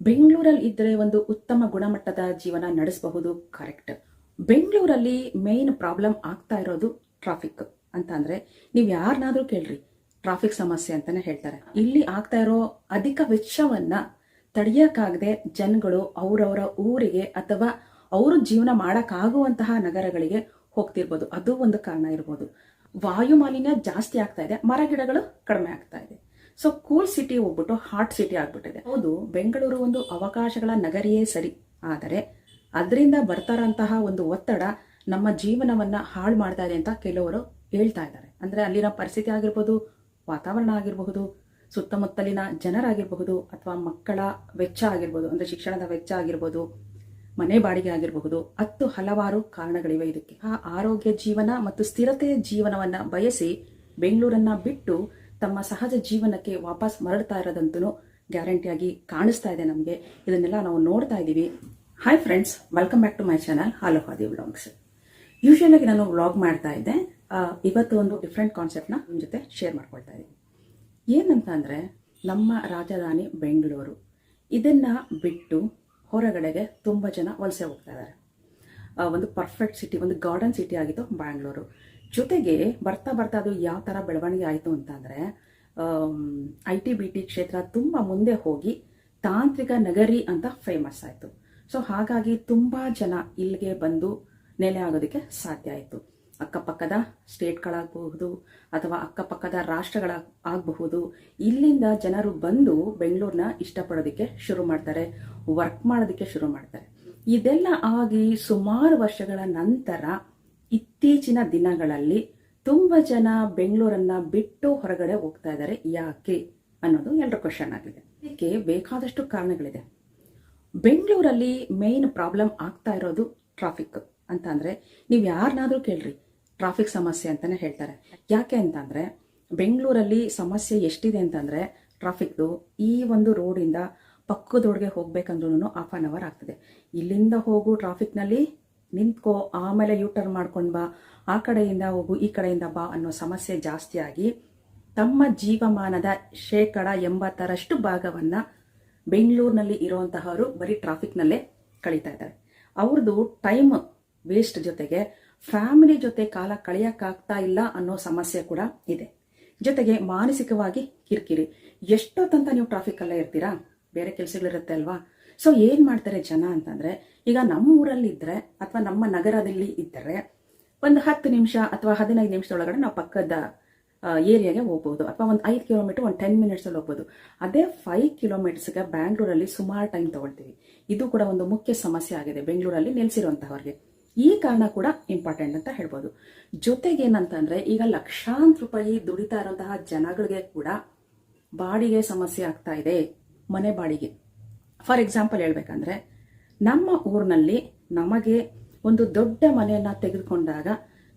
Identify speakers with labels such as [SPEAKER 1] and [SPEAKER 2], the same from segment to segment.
[SPEAKER 1] ಬೆಂಗಳೂರಲ್ಲಿ ಇದ್ದರೆ ಒಂದು ಉತ್ತಮ ಗುಣಮಟ್ಟದ ಜೀವನ ನಡೆಸಬಹುದು. ಕರೆಕ್ಟ್. ಬೆಂಗಳೂರಲ್ಲಿ ಮೇನ್ ಪ್ರಾಬ್ಲಮ್ ಆಗ್ತಾ ಇರೋದು ಟ್ರಾಫಿಕ್ ಅಂತ ಅಂದ್ರೆ ನೀವು ಯಾರನ್ನಾದ್ರೂ ಕೇಳ್ರಿ, ಟ್ರಾಫಿಕ್ ಸಮಸ್ಯೆ ಅಂತಾನೆ ಹೇಳ್ತಾರೆ. ಇಲ್ಲಿ ಆಗ್ತಾ ಇರೋ ಅಧಿಕ ವೆಚ್ಚವನ್ನ ತಡೆಯಕ್ಕಾಗದೆ ಜನಗಳು ಅವರವರ ಊರಿಗೆ ಅಥವಾ ಅವರು ಜೀವನ ಮಾಡಕ್ಕಾಗುವಂತಹ ನಗರಗಳಿಗೆ ಹೋಗ್ತಿರ್ಬೋದು. ಅದು ಒಂದು ಕಾರಣ ಇರ್ಬೋದು. ವಾಯು ಮಾಲಿನ್ಯ ಜಾಸ್ತಿ ಆಗ್ತಾ ಇದೆ, ಮರ ಗಿಡಗಳು ಕಡಿಮೆ ಆಗ್ತಾ ಇದೆ. ಸೊ ಕೂಲ್ ಸಿಟಿ ಹೋಗ್ಬಿಟ್ಟು ಹಾಟ್ ಸಿಟಿ ಆಗ್ಬಿಟ್ಟಿದೆ. ಹೌದು, ಬೆಂಗಳೂರು ಒಂದು ಅವಕಾಶಗಳ ನಗರಿಯೇ ಸರಿ, ಆದರೆ ಅದರಿಂದ ಬರ್ತಾರಂತಹ ಒಂದು ಒತ್ತಡ ನಮ್ಮ ಜೀವನವನ್ನ ಹಾಳು ಮಾಡ್ತಾ ಇದೆ ಅಂತ ಕೆಲವರು ಹೇಳ್ತಾ ಇದ್ದಾರೆ. ಅಂದ್ರೆ ಅಲ್ಲಿನ ಪರಿಸ್ಥಿತಿ ಆಗಿರ್ಬೋದು, ವಾತಾವರಣ ಆಗಿರಬಹುದು, ಸುತ್ತಮುತ್ತಲಿನ ಜನರಾಗಿರಬಹುದು, ಅಥವಾ ಮಕ್ಕಳ ವೆಚ್ಚ ಆಗಿರ್ಬೋದು, ಅಂದ್ರೆ ಶಿಕ್ಷಣದ ವೆಚ್ಚ ಆಗಿರ್ಬೋದು, ಮನೆ ಬಾಡಿಗೆ ಆಗಿರಬಹುದು, ಹಲವಾರು ಕಾರಣಗಳಿವೆ ಇದಕ್ಕೆ. ಆರೋಗ್ಯ ಜೀವನ ಮತ್ತು ಸ್ಥಿರತೆಯ ಜೀವನವನ್ನ ಬಯಸಿ ಬೆಂಗಳೂರನ್ನ ಬಿಟ್ಟು ತಮ್ಮ ಸಹಜ ಜೀವನಕ್ಕೆ ವಾಪಸ್ ಮರಳ್ತಾ ಇರೋದಂತೂ ಗ್ಯಾರಂಟಿಯಾಗಿ ಕಾಣಿಸ್ತಾ ಇದೆ ನಮಗೆ. ಇದನ್ನೆಲ್ಲ ನಾವು ನೋಡ್ತಾ ಇದ್ದೀವಿ. Hi friends, welcome back to my channel ಹಾಲೋಹಾದಿ ವ್ಲಾಗ್ಸ್. ಯೂಶುವಲ್ ಆಗಿ ನಾನು ವ್ಲಾಗ್ ಮಾಡ್ತಾ ಇದ್ದೆ. ಇವತ್ತು ಒಂದು ಡಿಫ್ರೆಂಟ್ ಕಾನ್ಸೆಪ್ಟ್ನ ನಿಮ್ಮ ಜೊತೆ ಶೇರ್ ಮಾಡ್ಕೊಳ್ತಾ ಇದ್ದೀನಿ. ಏನಂತ ಅಂದ್ರೆ, ನಮ್ಮ ರಾಜಧಾನಿ ಬೆಂಗಳೂರು ಇದನ್ನ ಬಿಟ್ಟು ಹೊರಗಡೆಗೆ ತುಂಬ ಜನ ವಲಸೆ ಹೋಗ್ತಾ ಇದ್ದಾರೆ. ಒಂದು ಪರ್ಫೆಕ್ಟ್ ಸಿಟಿ, ಒಂದು ಗಾರ್ಡನ್ ಸಿಟಿ ಆಗಿತ್ತು ಬ್ಯಾಂಗ್ಳೂರು. ಜೊತೆಗೆ ಬರ್ತಾ ಬರ್ತಾ ಅದು ಯಾವ ಥರ ಬೆಳವಣಿಗೆ ಆಯಿತು ಅಂತಂದರೆ, IT-BT ಕ್ಷೇತ್ರ ತುಂಬ ಮುಂದೆ ಹೋಗಿ ತಾಂತ್ರಿಕ ನಗರಿ ಅಂತ ಫೇಮಸ್ ಆಯಿತು. ಸೊ ಹಾಗಾಗಿ ತುಂಬ ಜನ ಇಲ್ಲಿಗೆ ಬಂದು ನೆಲೆ ಆಗೋದಕ್ಕೆ ಸಾಧ್ಯ ಆಯಿತು. ಅಕ್ಕಪಕ್ಕದ ಸ್ಟೇಟ್ಗಳಾಗಬಹುದು ಅಥವಾ ಅಕ್ಕಪಕ್ಕದ ರಾಷ್ಟ್ರಗಳ ಆಗಬಹುದು, ಇಲ್ಲಿಂದ ಜನರು ಬಂದು ಬೆಂಗಳೂರನ್ನ ಇಷ್ಟಪಡೋದಕ್ಕೆ ಶುರು ಮಾಡ್ತಾರೆ, ವರ್ಕ್ ಮಾಡೋದಕ್ಕೆ ಶುರು ಮಾಡ್ತಾರೆ. ಇದೆಲ್ಲ ಆಗಿ ಸುಮಾರು ವರ್ಷಗಳ ನಂತರ ಇತ್ತೀಚಿನ ದಿನಗಳಲ್ಲಿ ತುಂಬ ಜನ ಬೆಂಗಳೂರನ್ನ ಬಿಟ್ಟು ಹೊರಗಡೆ ಹೋಗ್ತಾ ಇದ್ದಾರೆ. ಯಾಕೆ ಅನ್ನೋದು ಎಲ್ಲರ ಕ್ವಶನ್ ಆಗಿದೆ. ಇದಕ್ಕೆ ಬೇಕಾದಷ್ಟು ಕಾರಣಗಳಿದೆ. ಬೆಂಗಳೂರಲ್ಲಿ ಮೇನ್ ಪ್ರಾಬ್ಲಮ್ ಆಗ್ತಾ ಇರೋದು ಟ್ರಾಫಿಕ್ ಅಂತ ಅಂದ್ರೆ ನೀವು ಯಾರನ್ನಾದ್ರೂ ಕೇಳ್ರಿ, ಟ್ರಾಫಿಕ್ ಸಮಸ್ಯೆ ಅಂತಾನೆ ಹೇಳ್ತಾರೆ. ಯಾಕೆ ಅಂತಂದ್ರೆ, ಬೆಂಗಳೂರಲ್ಲಿ ಸಮಸ್ಯೆ ಎಷ್ಟಿದೆ ಅಂತಂದ್ರೆ, ಟ್ರಾಫಿಕ್ದು ಈ ಒಂದು ರೋಡಿಂದ ಪಕ್ಕದೊಳಗೆ ಹೋಗ್ಬೇಕಂದ್ರೂ ½ ಆಗ್ತದೆ. ಇಲ್ಲಿಂದ ಹೋಗು ಟ್ರಾಫಿಕ್ನಲ್ಲಿ ನಿಂತ್ಕೋ, ಆಮೇಲೆ ಯೂಟರ್ನ್ ಮಾಡ್ಕೊಂಡು ಬಾ, ಆ ಕಡೆಯಿಂದ ಹೋಗು, ಈ ಕಡೆಯಿಂದ ಬಾ ಅನ್ನೋ ಸಮಸ್ಯೆ ಜಾಸ್ತಿ ಆಗಿ ತಮ್ಮ ಜೀವಮಾನದ 80% ಭಾಗವನ್ನ ಬೆಂಗಳೂರಿನಲ್ಲಿ ಇರುವಂತಹವರು ಬರೀ ಟ್ರಾಫಿಕ್ನಲ್ಲೇ ಕಳೀತಾ ಇದ್ದಾರೆ. ಅವ್ರದ್ದು ಟೈಮ್ ವೇಸ್ಟ್ ಜೊತೆಗೆ ಫ್ಯಾಮಿಲಿ ಜೊತೆ ಕಾಲ ಕಳೆಯಕ್ಕಾಗ್ತಾ ಇಲ್ಲ ಅನ್ನೋ ಸಮಸ್ಯೆ ಕೂಡ ಇದೆ. ಜೊತೆಗೆ ಮಾನಸಿಕವಾಗಿ ಕಿರಿಕಿರಿ. ಎಷ್ಟೊತ್ತಂತ ನೀವು ಟ್ರಾಫಿಕ್ ಅಲ್ಲೇ ಇರ್ತೀರಾ, ಬೇರೆ ಕೆಲಸಗಳಿರುತ್ತೆ ಅಲ್ವಾ. ಸೊ ಏನ್ ಮಾಡ್ತಾರೆ ಜನ ಅಂತಂದ್ರೆ, ಈಗ ನಮ್ಮ ಊರಲ್ಲಿ ಇದ್ರೆ ಅಥವಾ ನಮ್ಮ ನಗರದಲ್ಲಿ ಇದ್ದರೆ ಒಂದು 10 ನಿಮಿಷ ಅಥವಾ 15 ನಿಮಿಷದೊಳಗಡೆ ನಾವು ಪಕ್ಕದ ಏರಿಯಾಗೆ ಹೋಗ್ಬೋದು, ಅಥವಾ ಒಂದು 5 ಕಿಲೋಮೀಟರ್ ಒಂದು 10 ಮಿನಿಟ್ಸ್ ಅಲ್ಲಿ ಹೋಗ್ಬೋದು. ಅದೇ 5 ಕಿಲೋಮೀಟರ್ಸ್ಗೆ ಬ್ಯಾಂಗ್ಳೂರಲ್ಲಿ ಸುಮಾರು ಟೈಮ್ ತಗೊಳ್ತೀವಿ. ಇದು ಕೂಡ ಒಂದು ಮುಖ್ಯ ಸಮಸ್ಯೆ ಆಗಿದೆ ಬೆಂಗಳೂರಲ್ಲಿ ನೆಲೆಸಿರುವಂತಹವ್ರಿಗೆ. ಈ ಕಾರಣ ಕೂಡ ಇಂಪಾರ್ಟೆಂಟ್ ಅಂತ ಹೇಳ್ಬೋದು. ಜೊತೆಗೆ ಏನಂತಂದ್ರೆ, ಈಗ ಲಕ್ಷಾಂತರ ರೂಪಾಯಿ ದುಡಿತಾ ಇರುವಂತಹ ಜನಗಳಿಗೆ ಕೂಡ ಬಾಡಿಗೆ ಸಮಸ್ಯೆ ಆಗ್ತಾ ಇದೆ. ಮನೆ ಬಾಡಿಗೆ ಫಾರ್ ಎಕ್ಸಾಂಪಲ್ ಹೇಳ್ಬೇಕಂದ್ರೆ, ನಮ್ಮ ಊರಿನಲ್ಲಿ ನಮಗೆ ಒಂದು ದೊಡ್ಡ ಮನೆಯನ್ನ ತೆಗೆದುಕೊಂಡಾಗ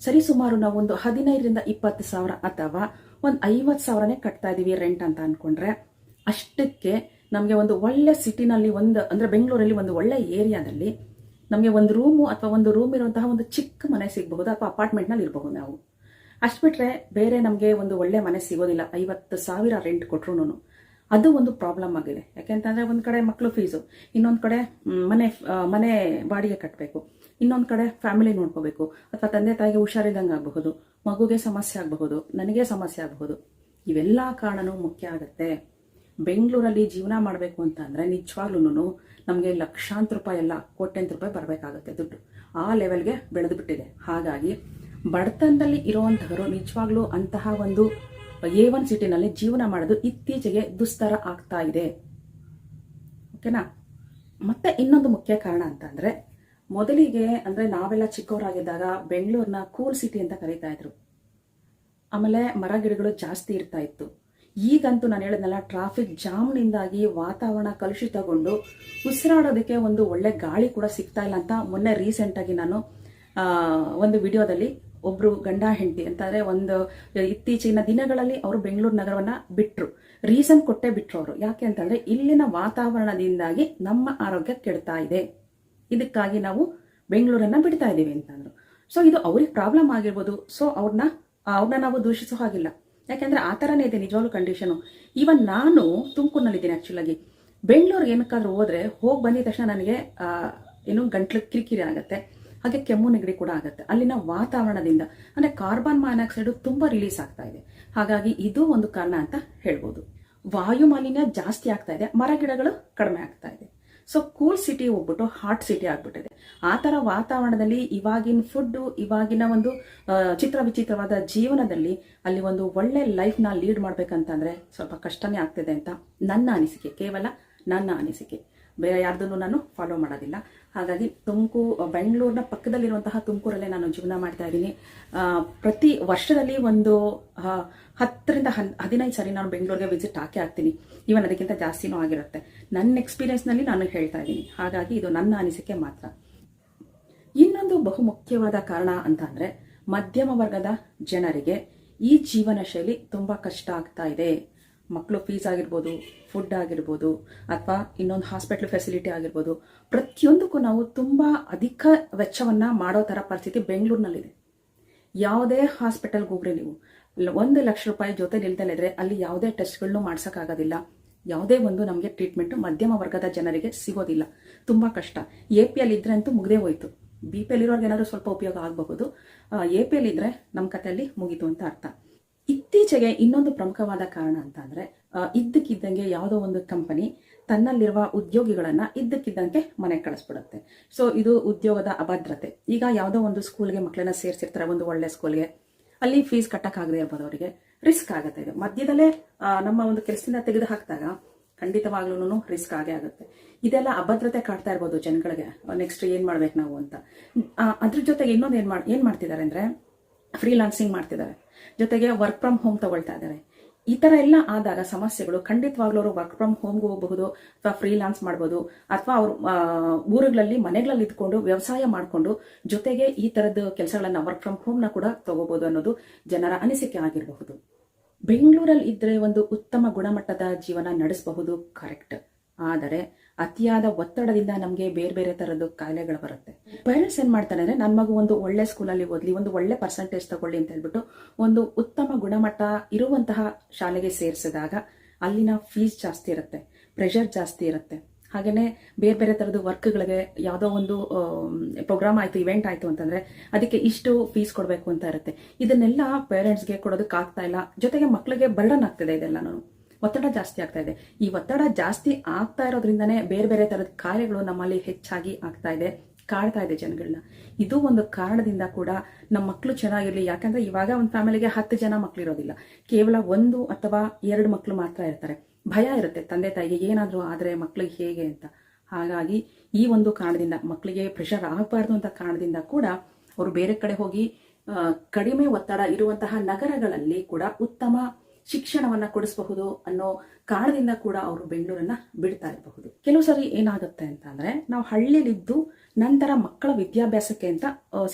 [SPEAKER 1] ಸರಿಸುಮಾರು ನಾವು ಒಂದು 15ರಿಂದ 20 ಸಾವಿರ ಅಥವಾ ಒಂದು 50 ಸಾವಿರನೇ ಕಟ್ತಾ ಇದೀವಿ ರೆಂಟ್ ಅಂತ ಅನ್ಕೊಂಡ್ರೆ, ಅಷ್ಟಕ್ಕೆ ನಮಗೆ ಒಂದು ಒಳ್ಳೆ ಸಿಟಿನಲ್ಲಿ ಅಂದ್ರೆ ಬೆಂಗಳೂರಲ್ಲಿ ಒಂದು ಒಳ್ಳೆ ಏರಿಯಾದಲ್ಲಿ ನಮಗೆ ಒಂದು ರೂಮು ಅಥವಾ ಒಂದು ರೂಮ್ ಇರುವಂತಹ ಒಂದು ಚಿಕ್ಕ ಮನೆ ಸಿಗಬಹುದು, ಅಥವಾ ಅಪಾರ್ಟ್ಮೆಂಟ್ ನಲ್ಲಿ ಇರಬಹುದು ನಾವು. ಅಷ್ಟು ಬಿಟ್ರೆ ಬೇರೆ ನಮಗೆ ಒಂದು ಒಳ್ಳೆ ಮನೆ ಸಿಗೋದಿಲ್ಲ 50 ಸಾವಿರ ರೆಂಟ್ ಕೊಟ್ರು. ಅದು ಒಂದು ಪ್ರಾಬ್ಲಮ್ ಆಗಿದೆ. ಯಾಕೆಂತಂದ್ರೆ, ಒಂದ್ ಕಡೆ ಮಕ್ಕಳು ಫೀಸು, ಇನ್ನೊಂದ್ ಕಡೆ ಮನೆ ಬಾಡಿಗೆ ಕಟ್ಟಬೇಕು, ಇನ್ನೊಂದ್ ಕಡೆ ಫ್ಯಾಮಿಲಿ ನೋಡ್ಕೋಬೇಕು, ಅಥವಾ ತಂದೆ ತಾಯಿಗೆ ಹುಷಾರಿದ್ದಂಗೆ ಆಗಬಹುದು, ಮಗುಗೆ ಸಮಸ್ಯೆ ಆಗಬಹುದು, ನನಗೆ ಸಮಸ್ಯೆ ಆಗಬಹುದು. ಇವೆಲ್ಲ ಕಾರಣನೂ ಮುಖ್ಯ ಆಗುತ್ತೆ. ಬೆಂಗಳೂರಲ್ಲಿ ಜೀವನ ಮಾಡಬೇಕು ಅಂತ ಅಂದ್ರೆ ನಿಜವಾಗ್ಲೂ ನಮಗೆ ಲಕ್ಷಾಂತರ ರೂಪಾಯಿ ಎಲ್ಲ ಕೋಟ್ಯಂತರ ರೂಪಾಯಿ ಬರಬೇಕಾಗುತ್ತೆ ದುಡ್ಡು. ಆ ಲೆವೆಲ್ಗೆ ಬೆಳೆದು ಬಿಟ್ಟಿದೆ. ಹಾಗಾಗಿ ಬಡತನದಲ್ಲಿ ಇರುವಂತಹವರು ನಿಜವಾಗ್ಲೂ ಅಂತಹ ಒಂದು A1 ಸಿಟಿನಲ್ಲಿ ಜೀವನ ಮಾಡೋದು ಇತ್ತೀಚೆಗೆ ದುಸ್ತರ ಆಗ್ತಾ ಇದೆ. ಓಕೆನಾ. ಮತ್ತೆ ಇನ್ನೊಂದು ಮುಖ್ಯ ಕಾರಣ ಅಂತಂದ್ರೆ, ಮೊದಲಿಗೆ ಅಂದ್ರೆ ನಾವೆಲ್ಲ ಚಿಕ್ಕವರಾಗಿದ್ದಾಗ ಬೆಂಗಳೂರನ್ನ ಕೂಲ್ ಸಿಟಿ ಅಂತ ಕರೀತಾ ಇದ್ರು. ಆಮೇಲೆ ಮರ ಗಿಡಗಳು ಜಾಸ್ತಿ ಇರ್ತಾ ಇತ್ತು. ಈಗಂತೂ ನಾನು ಹೇಳಿದ್ನಲ್ಲ, ಟ್ರಾಫಿಕ್ ಜಾಮ್ನಿಂದಾಗಿ ವಾತಾವರಣ ಕಲುಷಿತಗೊಂಡು ಉಸಿರಾಡೋದಕ್ಕೆ ಒಂದು ಒಳ್ಳೆ ಗಾಳಿ ಕೂಡ ಸಿಗ್ತಾ ಇಲ್ಲ ಅಂತ ಮೊನ್ನೆ ರೀಸೆಂಟ್ ಆಗಿ ನಾನು ಒಂದು ವಿಡಿಯೋದಲ್ಲಿ ಒಬ್ರು ಗಂಡ ಹೆಂಡತಿ ಅಂತಂದ್ರೆ ಒಂದು ಇತ್ತೀಚಿನ ದಿನಗಳಲ್ಲಿ ಅವರು ಬೆಂಗಳೂರು ನಗರವನ್ನ ಬಿಟ್ರು. ರೀಸನ್ ಕೊಟ್ಟೆ ಬಿಟ್ರು ಅವರು. ಯಾಕೆ ಅಂತಂದ್ರೆ, ಇಲ್ಲಿನ ವಾತಾವರಣದಿಂದಾಗಿ ನಮ್ಮ ಆರೋಗ್ಯ ಕೆಡ್ತಾ ಇದೆ, ಇದಕ್ಕಾಗಿ ನಾವು ಬೆಂಗಳೂರನ್ನ ಬಿಡ್ತಾ ಇದೀವಿ ಅಂತಂದ್ರು. ಸೊ ಇದು ಅವ್ರಿಗೆ ಪ್ರಾಬ್ಲಮ್ ಆಗಿರ್ಬೋದು. ಸೊ ಅವ್ರನ್ನ ನಾವು ದೂಷಿಸೋ ಹಾಗಿಲ್ಲ. ಯಾಕೆಂದ್ರೆ ಆ ಥರನೇ ಇದೆ ನಿಜವಾಗ್ಲೂ ಕಂಡೀಷನು. ಈವನ್ ನಾನು ತುಮಕೂರಿನಲ್ಲಿದ್ದೀನಿ. ಆ್ಯಕ್ಚುಲಾಗಿ ಬೆಂಗಳೂರಿಗೆ ಏನಕ್ಕಾದ್ರೂ ಹೋದ್ರೆ ಹೋಗಿ ಬಂದಿದ ತಕ್ಷಣ ನನಗೆ ಏನು ಗಂಟ್ಲು ಕಿರಿಕಿರಿ ಆಗುತ್ತೆ, ಹಾಗೆ ಕೆಮ್ಮು ನೆಗಡಿ ಕೂಡ ಆಗುತ್ತೆ. ಅಲ್ಲಿನ ವಾತಾವರಣದಿಂದ ಅಂದ್ರೆ ಕಾರ್ಬನ್ ಮಾನಾಕ್ಸೈಡ್ ತುಂಬಾ ರಿಲೀಸ್ ಆಗ್ತಾ ಇದೆ. ಹಾಗಾಗಿ ಇದು ಒಂದು ಕಾರಣ ಅಂತ ಹೇಳ್ಬೋದು. ವಾಯು ಮಾಲಿನ್ಯ ಜಾಸ್ತಿ ಆಗ್ತಾ ಇದೆ, ಮರ ಗಿಡಗಳು ಕಡಿಮೆ ಆಗ್ತಾ ಇದೆ. ಸೊ ಕೂಲ್ ಸಿಟಿ ಹೋಗ್ಬಿಟ್ಟು ಹಾಟ್ ಸಿಟಿ ಆಗ್ಬಿಟ್ಟಿದೆ. ಆ ತರ ವಾತಾವರಣದಲ್ಲಿ ಇವಾಗಿನ ಫುಡ್, ಇವಾಗಿನ ಒಂದು ಚಿತ್ರ ವಿಚಿತ್ರವಾದ ಜೀವನದಲ್ಲಿ ಅಲ್ಲಿ ಒಂದು ಒಳ್ಳೆ ಲೈಫ್ನ ಲೀಡ್ ಮಾಡ್ಬೇಕಂತಂದ್ರೆ ಸ್ವಲ್ಪ ಕಷ್ಟನೇ ಆಗ್ತಿದೆ ಅಂತ ನನ್ನ ಅನಿಸಿಕೆ, ಕೇವಲ ನನ್ನ ಅನಿಸಿಕೆ. ಬೇರೆ ಯಾರ್ದನ್ನು ನಾನು ಫಾಲೋ ಮಾಡೋದಿಲ್ಲ. ಹಾಗಾಗಿ ಬೆಂಗಳೂರಿನ ಪಕ್ಕದಲ್ಲಿರುವಂತಹ ತುಮಕೂರಲ್ಲೇ ನಾನು ಜೀವನ ಮಾಡ್ತಾ ಇದ್ದೀನಿ. ಪ್ರತಿ ವರ್ಷದಲ್ಲಿ ಒಂದು 10 ರಿಂದ 15 ಸರಿ ನಾನು ಬೆಂಗಳೂರಿಗೆ ವಿಸಿಟ್ ಆಗ್ತೀನಿ. ಇವನ್ ಅದಕ್ಕಿಂತ ಜಾಸ್ತಿನೂ ಆಗಿರುತ್ತೆ. ನನ್ನ ಎಕ್ಸ್ಪೀರಿಯನ್ಸ್ನಲ್ಲಿ ನಾನು ಹೇಳ್ತಾ ಇದ್ದೀನಿ. ಹಾಗಾಗಿ ಇದು ನನ್ನ ಅನಿಸಿಕೆ ಮಾತ್ರ. ಇನ್ನೊಂದು ಬಹುಮುಖ್ಯವಾದ ಕಾರಣ ಅಂತ ಅಂದ್ರೆ ಮಧ್ಯಮ ವರ್ಗದ ಜನರಿಗೆ ಈ ಜೀವನ ಶೈಲಿ ತುಂಬಾ ಕಷ್ಟ ಆಗ್ತಾ ಇದೆ. ಮಕ್ಕಳು ಫೀಸ್ ಆಗಿರ್ಬೋದು, ಫುಡ್ ಆಗಿರ್ಬೋದು, ಅಥವಾ ಇನ್ನೊಂದು ಹಾಸ್ಪಿಟಲ್ ಫೆಸಿಲಿಟಿ ಆಗಿರ್ಬೋದು, ಪ್ರತಿಯೊಂದಕ್ಕೂ ನಾವು ತುಂಬಾ ಅಧಿಕ ವೆಚ್ಚವನ್ನ ಮಾಡೋ ತರ ಪರಿಸ್ಥಿತಿ ಬೆಂಗಳೂರಿನಲ್ಲಿದೆ. ಯಾವುದೇ ಹಾಸ್ಪಿಟಲ್ಗೆ ಹೋಗ್ರಿ ನೀವು 1 ಲಕ್ಷ ರೂಪಾಯಿ ಜೊತೆ ನಿಲ್ದಲ್ಲಿದ್ರೆ ಅಲ್ಲಿ ಯಾವುದೇ ಟೆಸ್ಟ್ಗಳನ್ನು ಮಾಡ್ಸೋಕ್ಕಾಗೋದಿಲ್ಲ. ಯಾವುದೇ ಒಂದು ನಮಗೆ ಟ್ರೀಟ್ಮೆಂಟ್ ಮಧ್ಯಮ ವರ್ಗದ ಜನರಿಗೆ ಸಿಗೋದಿಲ್ಲ. ತುಂಬಾ ಕಷ್ಟ. APL ಇದ್ರೆ ಅಂತೂ ಮುಗ್ದೇ ಹೋಯ್ತು. BPL ಇರೋರ್ಗೆ ಏನಾದರೂ ಸ್ವಲ್ಪ ಉಪಯೋಗ ಆಗಬಹುದು. APL ಇದ್ರೆ ನಮ್ಮ ಕಥೆಯಲ್ಲಿ ಮುಗೀತು ಅಂತ ಅರ್ಥ. ಇತ್ತೀಚೆಗೆ ಇನ್ನೊಂದು ಪ್ರಮುಖವಾದ ಕಾರಣ ಅಂತ ಅಂದ್ರೆ ಇದ್ದಕ್ಕಿದ್ದಂಗೆ ಯಾವುದೋ ಒಂದು ಕಂಪನಿ ತನ್ನಲ್ಲಿರುವ ಉದ್ಯೋಗಿಗಳನ್ನ ಇದ್ದಕ್ಕಿದ್ದಂಗೆ ಮನೆಗೆ ಕಳಿಸ್ಬಿಡುತ್ತೆ. ಸೊ ಇದು ಉದ್ಯೋಗದ ಅಭದ್ರತೆ. ಈಗ ಯಾವುದೋ ಒಂದು ಸ್ಕೂಲ್ಗೆ ಮಕ್ಕಳನ್ನ ಸೇರಿಸಿರ್ತಾರೆ, ಒಂದು ಒಳ್ಳೆ ಸ್ಕೂಲ್ಗೆ, ಅಲ್ಲಿ ಫೀಸ್ ಕಟ್ಟಕ್ಕಾಗದೇ ಇರ್ಬೋದು, ಅವರಿಗೆ ರಿಸ್ಕ್ ಆಗುತ್ತೆ. ಇದು ಮಧ್ಯದಲ್ಲೇ ನಮ್ಮ ಒಂದು ಕೆಲಸದಿಂದ ತೆಗೆದು ಹಾಕಿದಾಗ ಖಂಡಿತವಾಗ್ಲೂ ರಿಸ್ಕ್ ಆಗೇ ಆಗುತ್ತೆ. ಇದೆಲ್ಲ ಅಭದ್ರತೆ ಕಾಡ್ತಾ ಇರ್ಬೋದು ಜನಗಳಿಗೆ. ನೆಕ್ಸ್ಟ್ ಏನ್ ಮಾಡ್ಬೇಕು ನಾವು ಅಂತ. ಅದ್ರ ಜೊತೆಗೆ ಇನ್ನೊಂದು ಏನ್ ಮಾಡ್ತಿದ್ದಾರೆ ಅಂದ್ರೆ ಫ್ರೀಲಾನ್ಸಿಂಗ್ ಮಾಡ್ತಿದ್ದಾರೆ, ಜೊತೆಗೆ ವರ್ಕ್ ಫ್ರಮ್ ಹೋಮ್ ತಗೊಳ್ತಾ ಇದ್ದಾರೆ. ಈ ತರ ಎಲ್ಲ ಆದಾಗ ಸಮಸ್ಯೆಗಳು ಖಂಡಿತವಾಗ್ಲೂ ಅವರು ವರ್ಕ್ ಫ್ರಮ್ ಹೋಮ್ಗೆ ಹೋಗಬಹುದು, ಅಥವಾ ಫ್ರೀಲಾನ್ಸ್ ಮಾಡಬಹುದು, ಅಥವಾ ಅವರು ಊರುಗಳಲ್ಲಿ ಮನೆಗಳಲ್ಲಿ ಇದ್ಕೊಂಡು ವ್ಯವಸಾಯ ಮಾಡಿಕೊಂಡು ಜೊತೆಗೆ ಈ ತರದ ಕೆಲಸಗಳನ್ನ ವರ್ಕ್ ಫ್ರಮ್ ಹೋಮ್ನ ಕೂಡ ತಗೋಬಹುದು ಅನ್ನೋದು ಜನರ ಅನಿಸಿಕೆ ಆಗಿರಬಹುದು. ಬೆಂಗಳೂರಲ್ಲಿ ಇದ್ರೆ ಒಂದು ಉತ್ತಮ ಗುಣಮಟ್ಟದ ಜೀವನ ನಡೆಸಬಹುದು, ಕರೆಕ್ಟ್. ಆದರೆ ಅತಿಯಾದ ಒತ್ತಡದಿಂದ ನಮಗೆ ಬೇರೆ ಬೇರೆ ತರದ್ದು ಕಾಯಿಲೆಗಳು ಬರುತ್ತೆ. ಪೇರೆಂಟ್ಸ್ ಏನ್ ಮಾಡ್ತಾರೆ ಅಂದ್ರೆ ನನ್ನ ಮಗು ಒಂದು ಒಳ್ಳೆ ಸ್ಕೂಲಲ್ಲಿ ಓದ್ಲಿ, ಒಂದು ಒಳ್ಳೆ ಪರ್ಸೆಂಟೇಜ್ ತಗೊಳ್ಳಿ ಅಂತ ಹೇಳ್ಬಿಟ್ಟು ಒಂದು ಉತ್ತಮ ಗುಣಮಟ್ಟ ಇರುವಂತಹ ಶಾಲೆಗೆ ಸೇರಿಸಿದಾಗ ಅಲ್ಲಿನ ಫೀಸ್ ಜಾಸ್ತಿ ಇರುತ್ತೆ, ಪ್ರೆಷರ್ ಜಾಸ್ತಿ ಇರುತ್ತೆ. ಹಾಗೇನೆ ಬೇರೆ ಬೇರೆ ತರದ್ದು ವರ್ಕ್ಗಳಿಗೆ ಯಾವುದೋ ಒಂದು ಪ್ರೋಗ್ರಾಮ್ ಆಯ್ತು, ಇವೆಂಟ್ ಆಯ್ತು ಅಂತಂದ್ರೆ ಅದಕ್ಕೆ ಇಷ್ಟು ಫೀಸ್ ಕೊಡಬೇಕು ಅಂತ ಇರುತ್ತೆ. ಇದನ್ನೆಲ್ಲ ಪೇರೆಂಟ್ಸ್ಗೆ ಕೊಡೋದಕ್ಕಾಗ್ತಾ ಇಲ್ಲ. ಜೊತೆಗೆ ಮಕ್ಕಳಿಗೆ ಬರ್ಡನ್ ಆಗ್ತಿದೆ, ಇದೆಲ್ಲನೂ ಒತ್ತಡ ಜಾಸ್ತಿ ಆಗ್ತಾ ಇದೆ. ಈ ಒತ್ತಡ ಜಾಸ್ತಿ ಆಗ್ತಾ ಇರೋದ್ರಿಂದನೇ ಬೇರೆ ಬೇರೆ ತರದ ಕಾಯಿಲೆಗಳು ನಮ್ಮಲ್ಲಿ ಹೆಚ್ಚಾಗಿ ಆಗ್ತಾ ಇದೆ, ಕಾಡ್ತಾ ಇದೆ ಜನಗಳನ್ನ. ಇದು ಒಂದು ಕಾರಣದಿಂದ ಕೂಡ ನಮ್ಮ ಮಕ್ಕಳು ಚೆನ್ನಾಗಿರ್ಲಿ. ಯಾಕಂದ್ರೆ ಇವಾಗ ಒಂದು ಫ್ಯಾಮಿಲಿಗೆ 10 ಜನ ಮಕ್ಕಳು ಇರೋದಿಲ್ಲ, ಕೇವಲ 1 ಅಥವಾ 2 ಮಕ್ಕಳು ಮಾತ್ರ ಇರ್ತಾರೆ. ಭಯ ಇರುತ್ತೆ ತಂದೆ ತಾಯಿಗೆ, ಏನಾದ್ರೂ ಆದ್ರೆ ಮಕ್ಕಳಿಗೆ ಹೇಗೆ ಅಂತ. ಹಾಗಾಗಿ ಈ ಒಂದು ಕಾರಣದಿಂದ ಮಕ್ಕಳಿಗೆ ಪ್ರೆಷರ್ ಆಗಬಾರ್ದು ಅಂತ ಕಾರಣದಿಂದ ಕೂಡ ಅವರು ಬೇರೆ ಕಡೆ ಹೋಗಿ ಕಡಿಮೆ ಒತ್ತಡ ಇರುವಂತಹ ನಗರಗಳಲ್ಲಿ ಕೂಡ ಉತ್ತಮ ಶಿಕ್ಷಣವನ್ನ ಕೊಡಿಸಬಹುದು ಅನ್ನೋ ಕಾರಣದಿಂದ ಕೂಡ ಅವರು ಬೆಂಗಳೂರನ್ನ ಬಿಡ್ತಾ ಇರಬಹುದು. ಕೆಲವು ಸರಿ ಏನಾಗುತ್ತೆ ಅಂತ ಅಂದ್ರೆ ನಾವು ಹಳ್ಳಿಲಿದ್ದು ನಂತರ ಮಕ್ಕಳ ವಿದ್ಯಾಭ್ಯಾಸಕ್ಕೆ ಅಂತ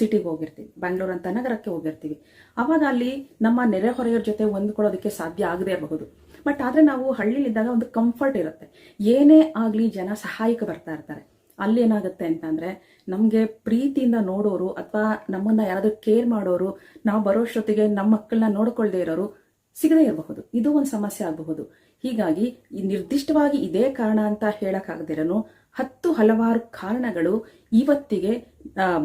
[SPEAKER 1] ಸಿಟಿಗೆ ಹೋಗಿರ್ತೀವಿ, ಬೆಂಗಳೂರು ಅಂತ ನಗರಕ್ಕೆ ಹೋಗಿರ್ತೀವಿ. ಅವಾಗ ಅಲ್ಲಿ ನಮ್ಮ ನೆರೆಹೊರೆಯವ್ರ ಜೊತೆ ಹೊಂದ್ಕೊಳ್ಳೋದಕ್ಕೆ ಸಾಧ್ಯ ಆಗದೇ ಇರಬಹುದು. ಬಟ್ ಆದ್ರೆ ನಾವು ಹಳ್ಳಿಲಿದ್ದಾಗ ಒಂದು ಕಂಫರ್ಟ್ ಇರುತ್ತೆ. ಏನೇ ಆಗ್ಲಿ ಜನ ಸಹಾಯಕ್ಕೆ ಬರ್ತಾ ಇರ್ತಾರೆ. ಅಲ್ಲಿ ಏನಾಗುತ್ತೆ ಅಂತಂದ್ರೆ ನಮ್ಗೆ ಪ್ರೀತಿಯಿಂದ ನೋಡೋರು ಅಥವಾ ನಮ್ಮನ್ನ ಯಾರಾದ್ರೂ ಕೇರ್ ಮಾಡೋರು, ನಾವು ಬರೋಷ್ಟೊತ್ತಿಗೆ ನಮ್ಮ ಮಕ್ಕಳನ್ನ ನೋಡ್ಕೊಳ್ದೇ ಇರೋರು ಸಿಗದೇ ಇರಬಹುದು. ಇದು ಒಂದು ಸಮಸ್ಯೆ ಆಗಬಹುದು. ಹೀಗಾಗಿ ನಿರ್ದಿಷ್ಟವಾಗಿ ಇದೇ ಕಾರಣ ಅಂತ ಹೇಳಕ್ಕಾಗದಿರನು 10 ಹಲವಾರು ಕಾರಣಗಳು ಇವತ್ತಿಗೆ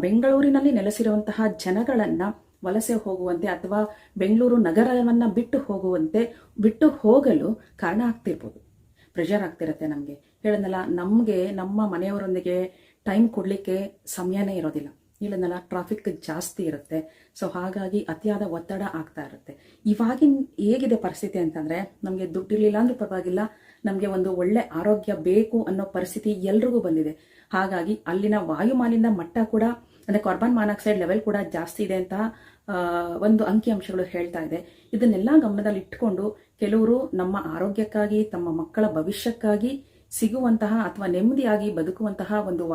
[SPEAKER 1] ಬೆಂಗಳೂರಿನಲ್ಲಿ ನೆಲೆಸಿರುವಂತಹ ಜನಗಳನ್ನ ವಲಸೆ ಹೋಗುವಂತೆ ಅಥವಾ ಬೆಂಗಳೂರು ನಗರವನ್ನ ಬಿಟ್ಟು ಹೋಗಲು ಕಾರಣ ಆಗ್ತಿರ್ಬೋದು. ಪ್ರೆಷರ್ ಆಗ್ತಿರತ್ತೆ. ನಮ್ಗೆ ಹೇಳದ್ನಲ್ಲ, ನಮ್ಗೆ ನಮ್ಮ ಮನೆಯವರೊಂದಿಗೆ ಟೈಮ್ ಕೊಡ್ಲಿಕ್ಕೆ ಸಮಯನೇ ಇರೋದಿಲ್ಲ. ಹೇಳದ್ನಲ್ಲ, ಟ್ರಾಫಿಕ್ ಜಾಸ್ತಿ ಇರುತ್ತೆ. ಸೊ ಹಾಗಾಗಿ ಅತಿಯಾದ ಒತ್ತಡ ಆಗ್ತಾ ಇರುತ್ತೆ. ಇವಾಗಿನ ಹೇಗಿದೆ ಪರಿಸ್ಥಿತಿ ಅಂತಂದ್ರೆ ನಮ್ಗೆ ದುಡ್ಡಿರ್ಲಿಲ್ಲ ಅಂದ್ರೂ ಪರವಾಗಿಲ್ಲ, ನಮ್ಗೆ ಒಂದು ಒಳ್ಳೆ ಆರೋಗ್ಯ ಬೇಕು ಅನ್ನೋ ಪರಿಸ್ಥಿತಿ ಎಲ್ರಿಗೂ ಬಂದಿದೆ. ಹಾಗಾಗಿ ಅಲ್ಲಿನ ವಾಯು ಮಾಲಿನ್ಯ ಮಟ್ಟ ಕೂಡ ಅಂದ್ರೆ ಕಾರ್ಬನ್ ಮಾನಾಕ್ಸೈಡ್ ಲೆವೆಲ್ ಕೂಡ ಜಾಸ್ತಿ ಇದೆ ಅಂತ ಒಂದು ಅಂಕಿಅಂಶಗಳು ಹೇಳ್ತಾ ಇದೆ. ಇದನ್ನೆಲ್ಲ ಗಮನದಲ್ಲಿ ಇಟ್ಕೊಂಡು ಕೆಲವರು ನಮ್ಮ ಆರೋಗ್ಯಕ್ಕಾಗಿ, ತಮ್ಮ ಮಕ್ಕಳ ಭವಿಷ್ಯಕ್ಕಾಗಿ ಸಿಗುವಂತಹ ಅಥವಾ ನೆಮ್ಮದಿಯಾಗಿ ಬದುಕುವಂತಹ ಒಂದು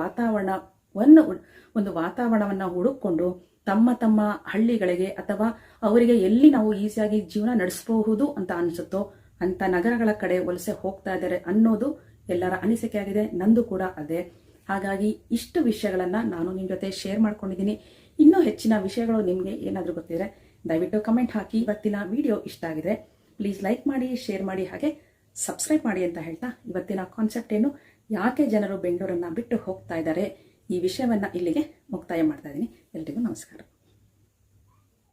[SPEAKER 1] ವಾತಾವರಣವನ್ನ ಹುಡುಕೊಂಡು ತಮ್ಮ ಹಳ್ಳಿಗಳಿಗೆ ಅಥವಾ ಅವರಿಗೆ ಎಲ್ಲಿ ನಾವು ಈಸಿಯಾಗಿ ಜೀವನ ನಡೆಸಬಹುದು ಅಂತ ಅನಿಸುತ್ತೋ ಅಂತ ನಗರಗಳ ಕಡೆ ವಲಸೆ ಹೋಗ್ತಾ ಇದ್ದಾರೆ ಅನ್ನೋದು ಎಲ್ಲರ ಅನಿಸಿಕೆ ಆಗಿದೆ. ನಂದು ಕೂಡ ಅದೇ. ಹಾಗಾಗಿ ಇಷ್ಟು ವಿಷಯಗಳನ್ನ ನಾನು ನಿಮ್ ಜೊತೆ ಶೇರ್ ಮಾಡ್ಕೊಂಡಿದ್ದೀನಿ. ಇನ್ನೂ ಹೆಚ್ಚಿನ ವಿಷಯಗಳು ನಿಮ್ಗೆ ಏನಾದ್ರೂ ಗೊತ್ತಿದ್ರೆ ದಯವಿಟ್ಟು ಕಮೆಂಟ್ ಹಾಕಿ. ಇವತ್ತಿನ ವಿಡಿಯೋ ಇಷ್ಟ ಆಗಿದೆ ಪ್ಲೀಸ್ ಲೈಕ್ ಮಾಡಿ, ಶೇರ್ ಮಾಡಿ, ಹಾಗೆ ಸಬ್ಸ್ಕ್ರೈಬ್ ಮಾಡಿ ಅಂತ ಹೇಳ್ತಾ ಇವತ್ತಿನ ಕಾನ್ಸೆಪ್ಟ್ ಏನು, ಯಾಕೆ ಜನರು ಬೆಂಗಳೂರನ್ನು ಬಿಟ್ಟು ಹೋಗ್ತಾ ಇದ್ದಾರೆ, ಈ ವಿಷಯವನ್ನು ಇಲ್ಲಿಗೆ ಮುಕ್ತಾಯ ಮಾಡ್ತಾ ಇದ್ದೀನಿ. ಎಲ್ರಿಗೂ ನಮಸ್ಕಾರ.